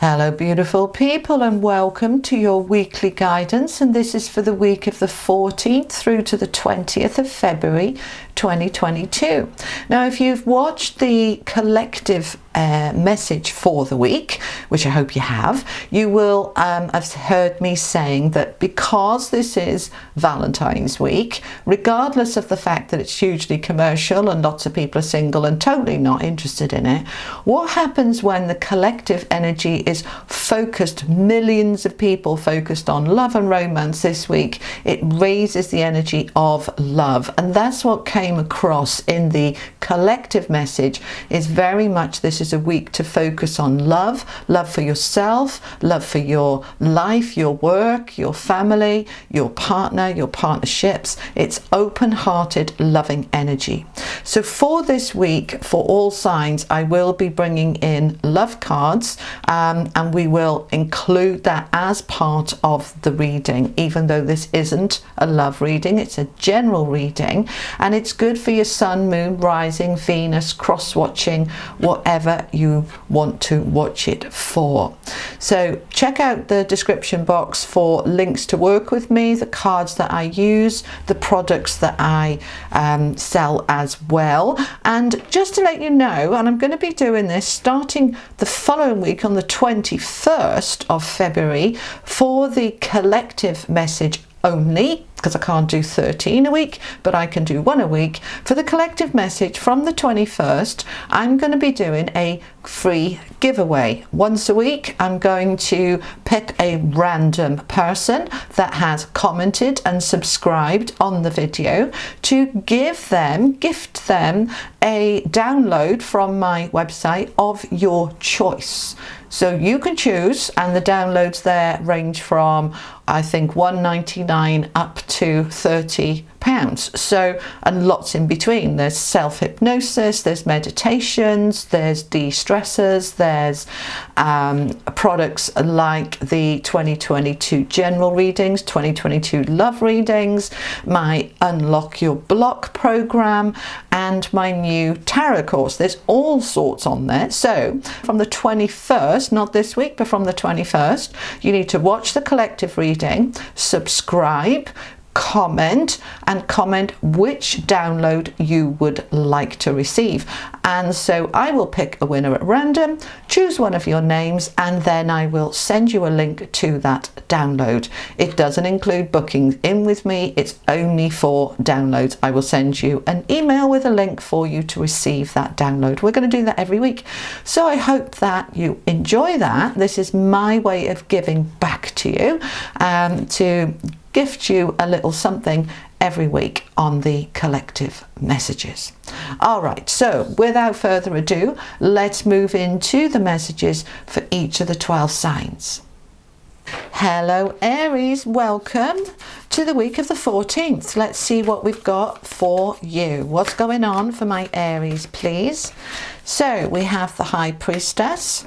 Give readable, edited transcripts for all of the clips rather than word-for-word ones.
Hello beautiful people, and welcome to your weekly guidance, and this is for the week of the 14th through to the 20th of February 2022. Now if you've watched the collective message for the week, which I hope you have, you will have heard me saying that because this is Valentine's week, regardless of the fact that it's hugely commercial and lots of people are single and totally not interested in it, what happens when the collective energy is focused, millions of people focused on love and romance this week, it raises the energy of love. And that's what came across in the collective message, is very much this is a week to focus on love for yourself, love for your life, your work, your family, your partner, your partnerships. It's open-hearted, loving energy. So for this week, for all signs, I will be bringing in love cards, and we will include that as part of the reading, even though this isn't a love reading, it's a general reading, and it's good for your sun, moon, rising, Venus, cross-watching, whatever you want to watch it for. So check out the description box for links to work with me, the cards that I use, the products that I sell as well. And just to let you know, and I'm going to be doing this starting the following week on the 21st of February for the collective message only, because I can't do 13 a week, but I can do one a week. For the collective message from the 21st, I'm going to be doing a free giveaway. Once a week, I'm going to pick a random person that has commented and subscribed on the video to gift them a download from my website of your choice. So you can choose, and the downloads there range from, I think, $1.99 up to £30. So, and lots in between. There's self-hypnosis, there's meditations, there's de-stressors, there's products like the 2022 general readings, 2022 love readings, my Unlock Your Block program, and my new tarot course. There's all sorts on there. So from the 21st, not this week, but from the 21st, you need to watch the collective reading, subscribe, comment which download you would like to receive. And so I will pick a winner at random, choose one of your names, and then I will send you a link to that download. It doesn't include bookings in with me, it's only for downloads. I will send you an email with a link for you to receive that download. We're going to do that every week. So I hope that you enjoy that. This is my way of giving back to you, to gift you a little something every week on the collective messages. All right, so without further ado, let's move into the messages for each of the 12 signs. Hello Aries, welcome to the week of the 14th. Let's see what we've got for you. What's going on for my Aries, please? So we have the High Priestess,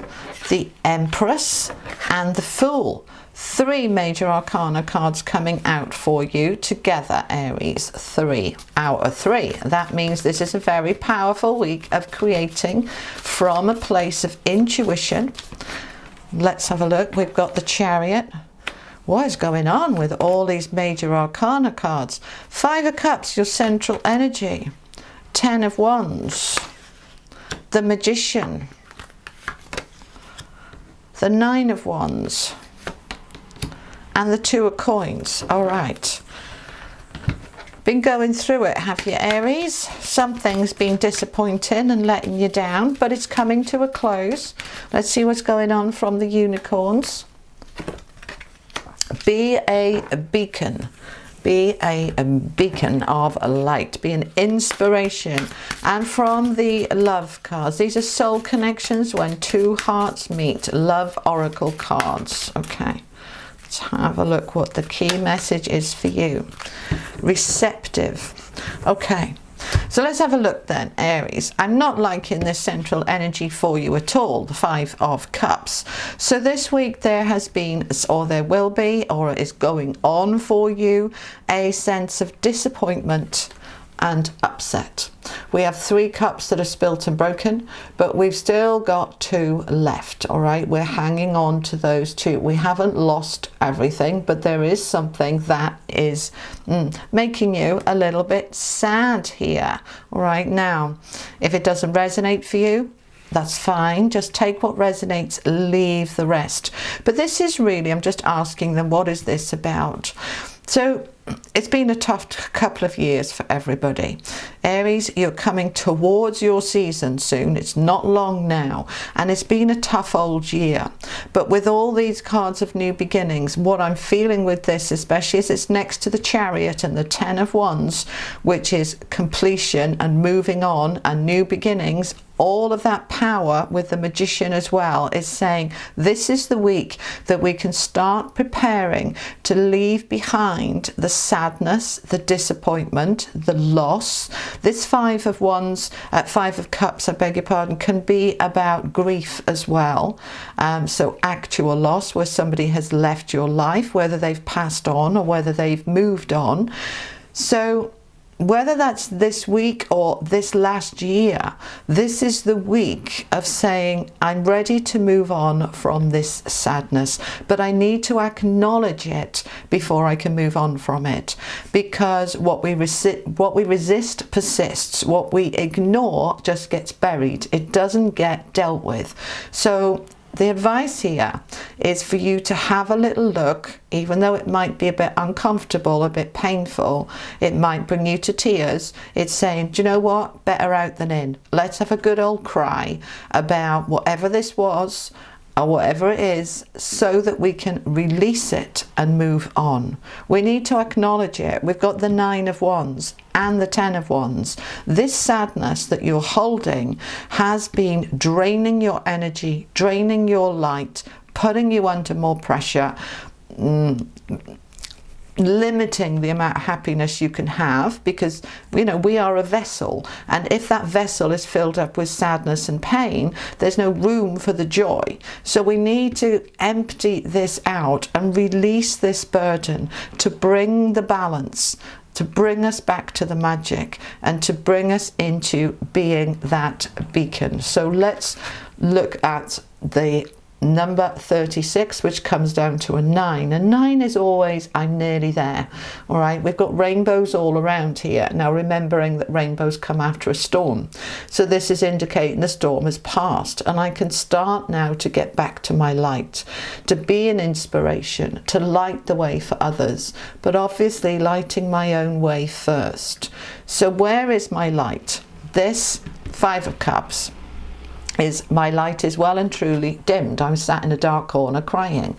the Empress, and the Fool. 3 major arcana cards coming out for you together, Aries. 3 out of 3. That means this is a very powerful week of creating from a place of intuition. Let's have a look. We've got the Chariot. What is going on with all these major arcana cards? 5 of Cups, your central energy. 10 of Wands. The Magician. The 9 of Wands. And the 2 of Coins. All right. Been going through it, have you, Aries? Something's been disappointing and letting you down, but it's coming to a close. Let's see what's going on from the Unicorns. Be a beacon. Be a beacon of light. Be an inspiration. And from the love cards, these are soul connections when 2 hearts meet. Love oracle cards. Okay. Let's have a look what the key message is for you. Receptive. Okay, so let's have a look then, Aries. I'm not liking this central energy for you at all, the 5 of Cups. So this week there has been, or there will be, or is going on for you, a sense of disappointment and upset. We have 3 cups that are spilt and broken, but we've still got 2 left. All right, we're hanging on to those 2. We haven't lost everything, but there is something that is making you a little bit sad here. All right, now if it doesn't resonate for you, that's fine. Just take what resonates, leave the rest. But this is really, I'm just asking them, what is this about? So it's been a tough couple of years for everybody. Aries, you're coming towards your season soon. It's not long now. And it's been a tough old year. But with all these cards of new beginnings, what I'm feeling with this, especially as it's next to the Chariot and the 10 of Wands, which is completion and moving on and new beginnings, all of that power with the Magician as well is saying this is the week that we can start preparing to leave behind the sadness, the disappointment, the loss. This 5 of Wands, 5 of Cups, I beg your pardon, can be about grief as well. So actual loss where somebody has left your life, whether they've passed on or whether they've moved on. So whether that's this week or this last year, this is the week of saying, I'm ready to move on from this sadness, but I need to acknowledge it before I can move on from it. Because what we resist persists. What we ignore just gets buried. It doesn't get dealt with. So the advice here is for you to have a little look, even though it might be a bit uncomfortable, a bit painful, it might bring you to tears. It's saying, do you know what? Better out than in. Let's have a good old cry about whatever this was or whatever it is, so that we can release it and move on. We need to acknowledge it. We've got the 9 of Wands and the 10 of Wands. This sadness that you're holding has been draining your energy, draining your light, putting you under more pressure, limiting the amount of happiness you can have, because you know we are a vessel, and if that vessel is filled up with sadness and pain, there's no room for the joy. So we need to empty this out and release this burden to bring the balance, to bring us back to the magic, and to bring us into being that beacon. So let's look at the number 36, which comes down to a 9. And 9 is always, I'm nearly there. All right, we've got rainbows all around here. Now, remembering that rainbows come after a storm. So this is indicating the storm has passed, and I can start now to get back to my light, to be an inspiration, to light the way for others, but obviously lighting my own way first. So where is my light? This 5 of Cups is my light is well and truly dimmed. I'm sat in a dark corner crying.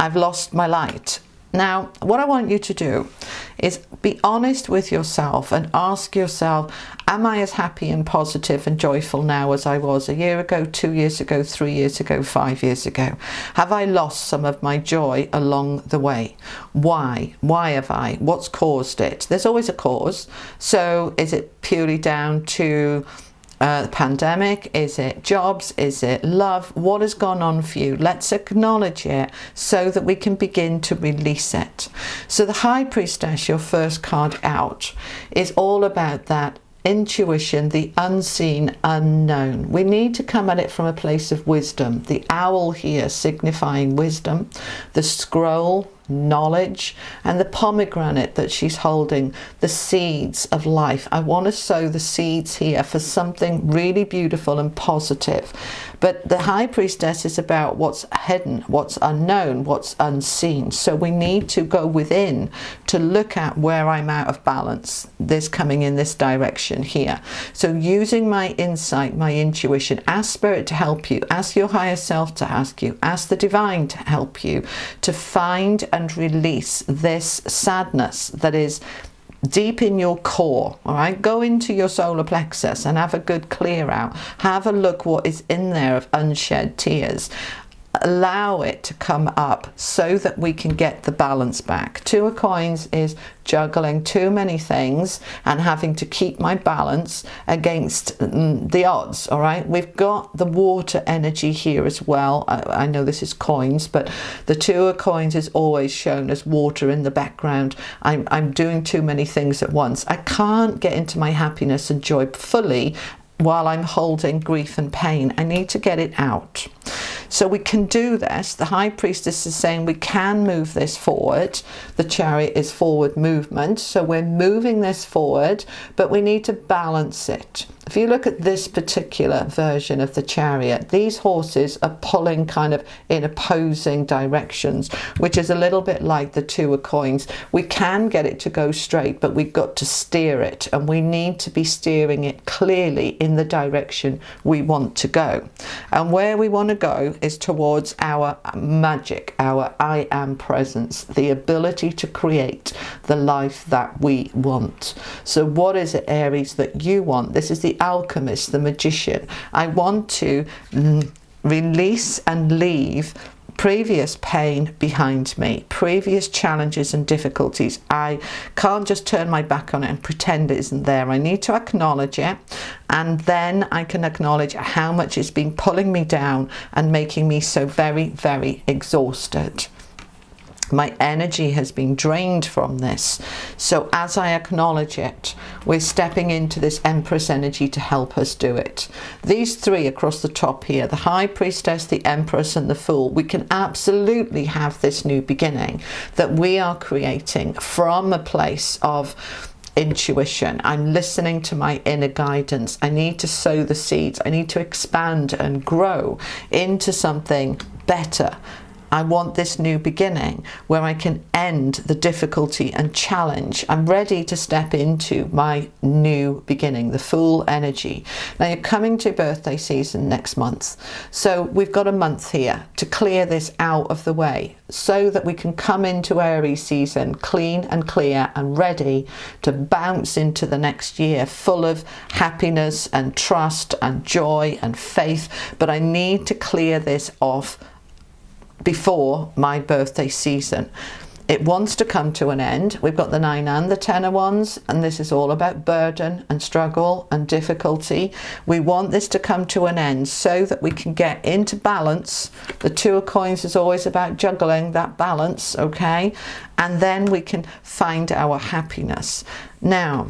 I've lost my light. Now, what I want you to do is be honest with yourself and ask yourself, am I as happy and positive and joyful now as I was a year ago, 2 years ago, 3 years ago, 5 years ago? Have I lost some of my joy along the way? Why? Why have I? What's caused it? There's always a cause. So is it purely down to the pandemic? Is it jobs? Is it love? What has gone on for you? Let's acknowledge it so that we can begin to release it. So the High Priestess, your first card out, is all about that intuition, the unseen, unknown. We need to come at it from a place of wisdom. The owl here signifying wisdom, the scroll, knowledge, and the pomegranate that she's holding, the seeds of life. I want to sow the seeds here for something really beautiful and positive. But the High Priestess is about what's hidden, what's unknown, what's unseen. So we need to go within to look at where I'm out of balance. This coming in this direction here. So using my insight, my intuition, ask Spirit to help you, ask your higher self to ask you, ask the divine to help you to find and release this sadness that is deep in your core. All right, go into your solar plexus and have a good clear out. Have a look what is in there of unshed tears. allow it to come up so that we can get the balance back. Two of Coins is juggling too many things and having to keep my balance against the odds. All right, we've got the water energy here as well. I know this is coins, but the Two of Coins is always shown as water in the background. I'm doing too many things at once. I can't get into my happiness and joy fully while I'm holding grief and pain. I need to get it out. So we can do this. The High Priestess is saying we can move this forward. The Chariot is forward movement. So we're moving this forward, but we need to balance it. If you look at this particular version of the Chariot, these horses are pulling kind of in opposing directions, which is a little bit like the Two of Coins. We can get it to go straight, but we've got to steer it, and we need to be steering it clearly in the direction we want to go. And where we want to go is towards our magic, our I am presence, the ability to create the life that we want. So what is it, Aries, that you want? This is the alchemist, the magician. I want to release and leave previous pain behind me, previous challenges and difficulties. I can't just turn my back on it and pretend it isn't there. I need to acknowledge it, and then I can acknowledge how much it's been pulling me down and making me so very, very exhausted. My energy has been drained from this. So as I acknowledge it, we're stepping into this Empress energy to help us do it. These three across the top here, the High Priestess, the Empress and the Fool, we can absolutely have this new beginning that we are creating from a place of intuition. I'm listening to my inner guidance. I need to sow the seeds. I need to expand and grow into something better. I want this new beginning where I can end the difficulty and challenge. I'm ready to step into my new beginning, the Fool energy. Now you're coming to birthday season next month. So we've got a month here to clear this out of the way so that we can come into Aries season clean and clear and ready to bounce into the next year full of happiness and trust and joy and faith. But I need to clear this off before my birthday season. It wants to come to an end. We've got the 9 and the 10 of Wands, and this is all about burden and struggle and difficulty. We want this to come to an end so that we can get into balance. The Two of Coins is always about juggling that balance, okay? And then we can find our happiness. Now,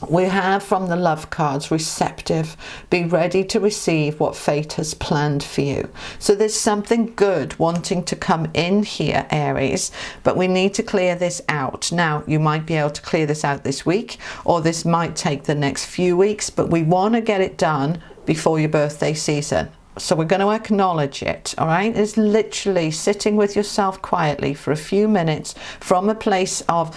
we have from the love cards, receptive, be ready to receive what fate has planned for you. So there's something good wanting to come in here, Aries, but we need to clear this out. Now, you might be able to clear this out this week, or this might take the next few weeks, but we want to get it done before your birthday season. So we're going to acknowledge it, all right? It's literally sitting with yourself quietly for a few minutes from a place of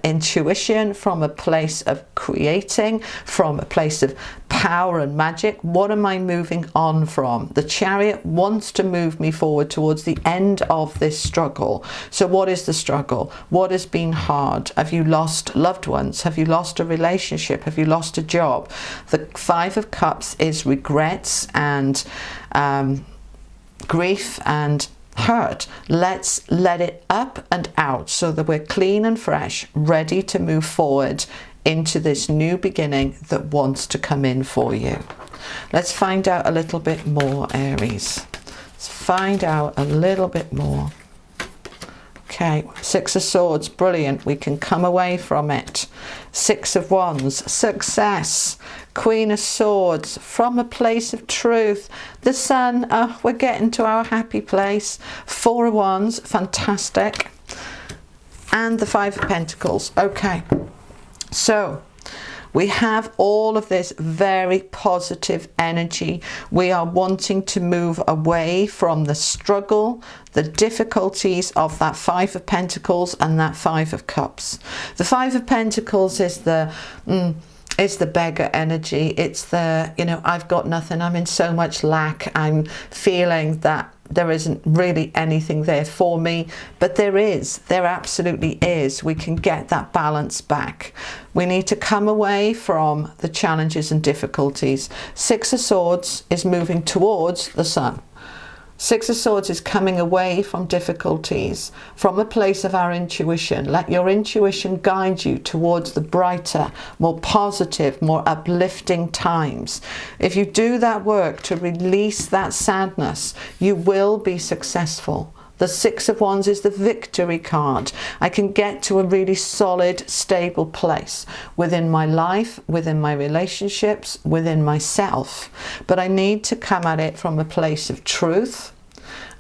intuition, from a place of creating, from a place of power and magic. What am I moving on from? The Chariot wants to move me forward towards the end of this struggle. So what is the struggle? What has been hard? Have you lost loved ones? Have you lost a relationship? Have you lost a job? The 5 of Cups is regrets and grief and hurt. Let's let it up and out so that we're clean and fresh, ready to move forward into this new beginning that wants to come in for you. Let's find out a little bit more, Aries. Let's find out a little bit more. Okay, 6 of Swords, brilliant. We can come away from it. 6 of Wands, success. Queen of Swords, from a place of truth. The Sun, we're getting to our happy place. 4 of Wands, fantastic. And the 5 of Pentacles. Okay, so we have all of this very positive energy. We are wanting to move away from the struggle, the difficulties of that 5 of Pentacles and that 5 of Cups. The 5 of Pentacles is the beggar energy. It's the, you know, I've got nothing. I'm in so much lack. I'm feeling that there isn't really anything there for me, but there is. There absolutely is. We can get that balance back. We need to come away from the challenges and difficulties. 6 of Swords is moving towards the Sun. Six of Swords is coming away from difficulties, from a place of our intuition. Let your intuition guide you towards the brighter, more positive, more uplifting times. If you do that work to release that sadness, you will be successful. The Six of Wands is the victory card. I can get to a really solid, stable place within my life, within my relationships, within myself. But I need to come at it from a place of truth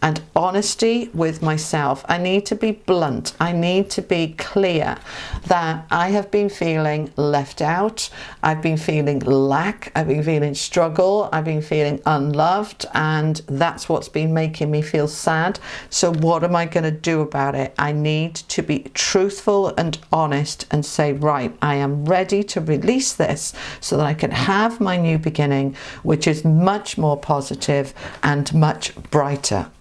and honesty with myself. I need to be blunt. I need to be clear that I have been feeling left out. I've been feeling lack. I've been feeling struggle. I've been feeling unloved, and that's what's been making me feel sad. So what am I going to do about it? I need to be truthful and honest and say, right, I am ready to release this so that I can have my new beginning, which is much more positive and much brighter.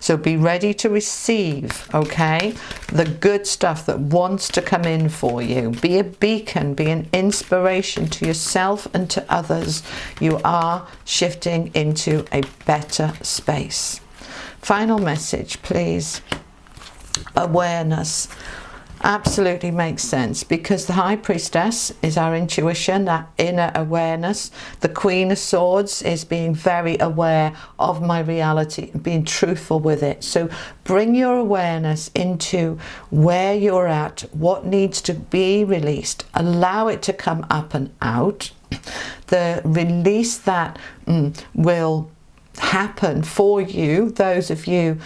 So be ready to receive, okay, the good stuff that wants to come in for you. Be a beacon, be an inspiration to yourself and to others. You are shifting into a better space. Final message, please. Awareness. Absolutely makes sense, because the High Priestess is our intuition, that inner awareness. The Queen of Swords is being very aware of my reality and being truthful with it. So bring your awareness into where you're at, what needs to be released. Allow it to come up and out. The release that will happen for you, those of you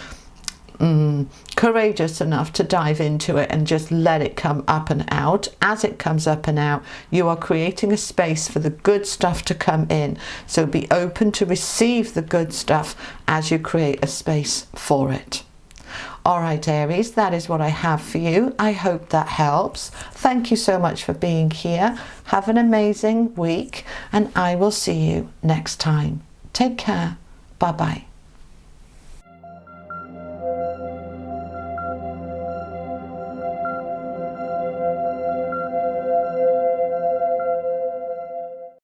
courageous enough to dive into it and just let it come up and out. As it comes up and out, you are creating a space for the good stuff to come in. So be open to receive the good stuff as you create a space for it. All right, Aries, that is what I have for you. I hope that helps. Thank you so much for being here. Have an amazing week, and I will see you next time. Take care. Bye-bye.